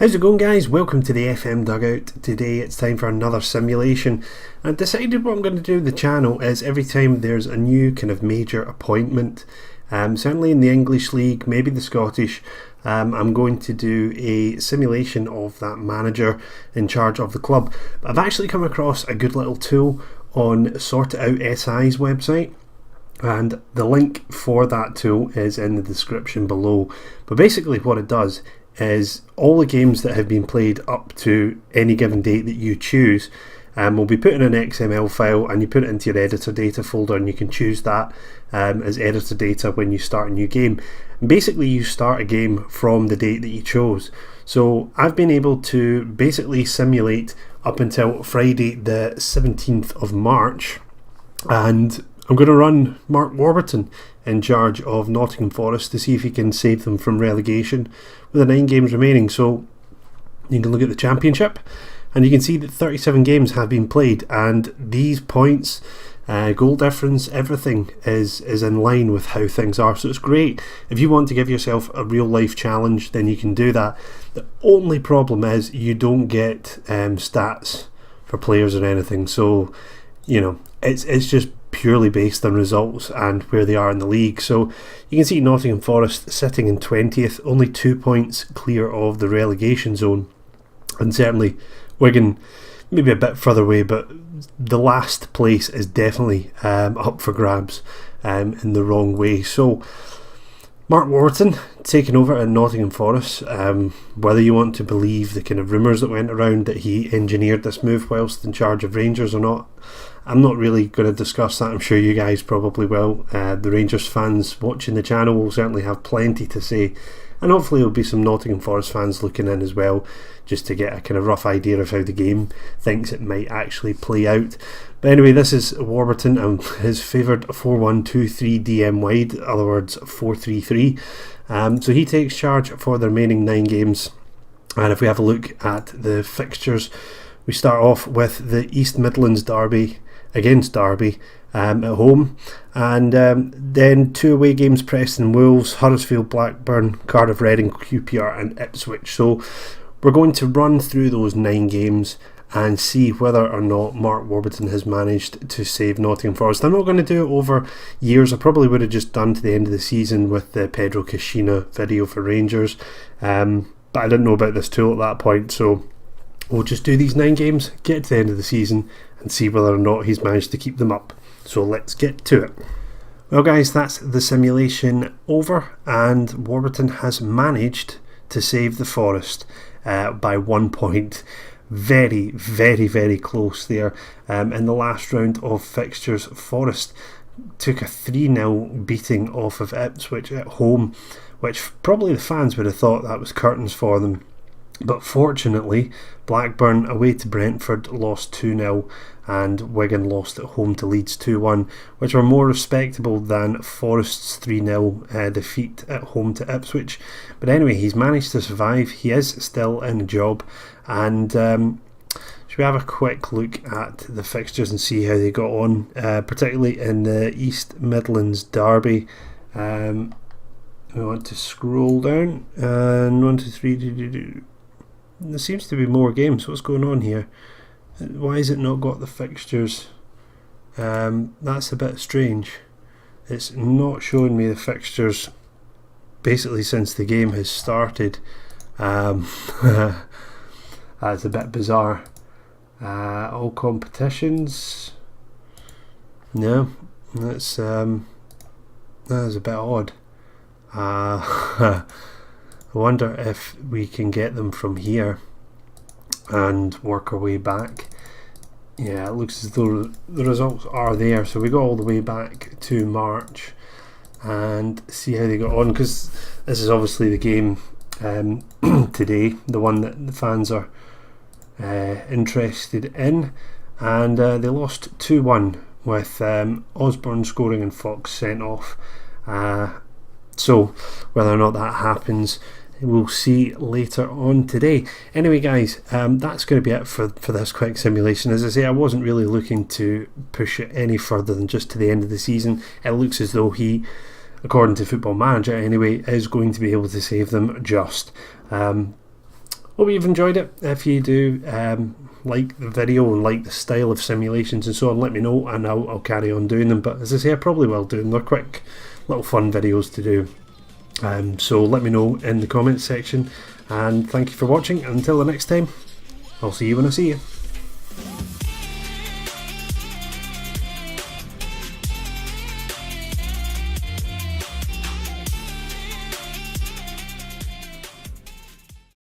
How's it going, guys? Welcome to the FM Dugout. Today it's time for another simulation. I decided what I'm going to do with the channel is every time there's a new kind of major appointment, certainly in the English League, maybe the Scottish, I'm going to do a simulation of that manager in charge of the club. But I've actually come across a good little tool on Sort It Out SI's website, and the link for that tool is in the description below. But basically what it does is all the games that have been played up to any given date that you choose will be put in an XML file, and you put it into your editor data folder, and you can choose that as editor data when you start a new game. And basically you start a game from the date that you chose. So I've been able to basically simulate up until Friday the 17th of March, and I'm going to run Mark Warburton in charge of Nottingham Forest to see if he can save them from relegation with the 9 games remaining. So you can look at the Championship and you can see that 37 games have been played, and these points, goal difference, everything is in line with how things are. So it's great. If you want to give yourself a real life challenge, then you can do that. The only problem is you don't get stats for players or anything. So, you know, it's just purely based on results and where they are in the league. So you can see Nottingham Forest sitting in 20th, only 2 points clear of the relegation zone, and certainly Wigan maybe a bit further away, but the last place is definitely up for grabs in the wrong way. So Mark Warburton taking over at Nottingham Forest. Whether you want to believe the kind of rumours that went around that he engineered this move whilst in charge of Rangers or not, I'm not really going to discuss that. I'm sure you guys probably will. The Rangers fans watching the channel will certainly have plenty to say, and hopefully there'll be some Nottingham Forest fans looking in as well, just to get a kind of rough idea of how the game thinks it might actually play out. But anyway, this is Warburton and his favoured 4-1-2-3 DM wide, in other words 4-3-3. So he takes charge for the remaining 9 games, and if we have a look at the fixtures, we start off with the East Midlands derby against Derby at home, and then 2 away games: Preston Wolves, Huddersfield Blackburn, Cardiff Reading, QPR and Ipswich. So we're going to run through those 9 games and see whether or not Mark Warburton has managed to save Nottingham Forest. I'm not going to do it over years. I probably would have just done to the end of the season with the Pedro Caixinha video for Rangers, but I didn't know about this tool at that point, so we'll just do these 9 games, get to the end of the season and see whether or not he's managed to keep them up. So let's get to it. Well guys, that's the simulation over, and Warburton has managed to save the Forest by 1 point. Very, very, very close there. In the last round of fixtures, Forest took a 3-0 beating off of Ipswich at home, which probably the fans would have thought that was curtains for them. But fortunately, Blackburn away to Brentford lost 2-0, and Wigan lost at home to Leeds 2-1, which were more respectable than Forest's 3-0 defeat at home to Ipswich. But anyway, he's managed to survive. He is still in a job, and should we have a quick look at the fixtures and see how they got on, particularly in the East Midlands derby. We want to scroll down, and 1, 2, 3. There seems to be more games. What's going on here? Why has it not got the fixtures? That's a bit strange. It's not showing me the fixtures basically since the game has started. That's a bit bizarre. All competitions. No, that is a bit odd. I wonder if we can get them from here and work our way back. Yeah, it looks as though the results are there. So we go all the way back to March and see how they got on, because this is obviously the game today, the one that the fans are interested in, and they lost 2-1 with Osborne scoring and Fox sent off. So whether or not that happens, we'll see later on today. Anyway guys, that's going to be it for this quick simulation. As I say, I wasn't really looking to push it any further than just to the end of the season. It looks as though he, according to Football Manager anyway, is going to be able to save them just. Hope you've enjoyed it. If you do like the video and like the style of simulations and so on, let me know and I'll carry on doing them. But as I say, I probably will do them. They're quick little fun videos to do. So let me know in the comments section, and thank you for watching. Until the next time, I'll see you when I see you.